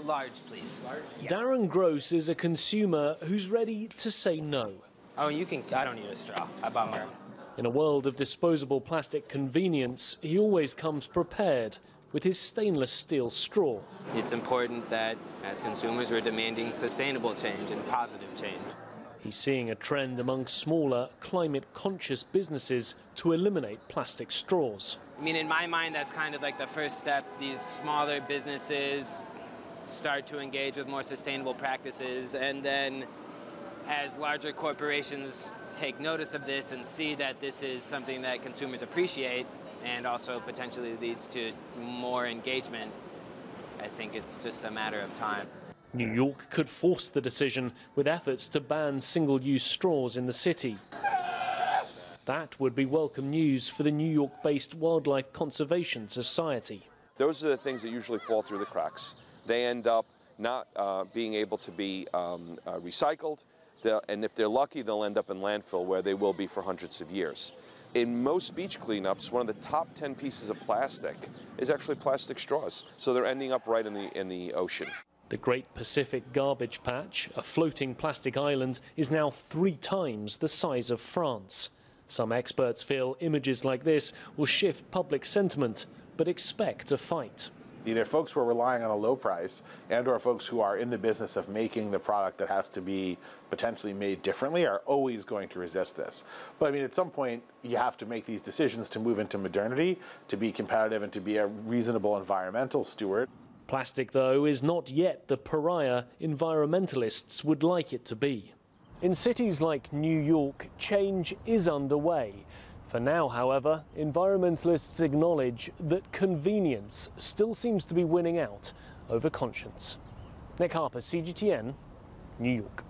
Large, please. Large? Yes. Darren Gross is a consumer who's ready to say no. Oh, I don't need a straw. I bought my own. In a world of disposable plastic convenience, he always comes prepared with his stainless steel straw. It's important that, as consumers, we're demanding sustainable change and positive change. He's seeing a trend among smaller, climate-conscious businesses to eliminate plastic straws. I mean, in my mind, that's kind of like the first step. These smaller businesses start to engage with more sustainable practices, and then as larger corporations take notice of this and see that this is something that consumers appreciate and also potentially leads to more engagement, I think it's just a matter of time. New York could force the decision with efforts to ban single-use straws in the city. That would be welcome news for the New York-based Wildlife Conservation Society. Those are the things that usually fall through the cracks. They end up not being able to be recycled, and if they're lucky, they'll end up in landfill where they will be for hundreds of years. In most beach cleanups, one of the top 10 pieces of plastic is actually plastic straws, so they're ending up right in the ocean. The Great Pacific Garbage Patch, a floating plastic island, is now 3 times the size of France. Some experts feel images like this will shift public sentiment, but expect a fight. Either folks who are relying on a low price and/or folks who are in the business of making the product that has to be potentially made differently are always going to resist this. But I mean, at some point, you have to make these decisions to move into modernity, to be competitive and to be a reasonable environmental steward. Plastic, though, is not yet the pariah environmentalists would like it to be. In cities like New York, change is underway. For now, however, environmentalists acknowledge that convenience still seems to be winning out over conscience. Nick Harper, CGTN, New York.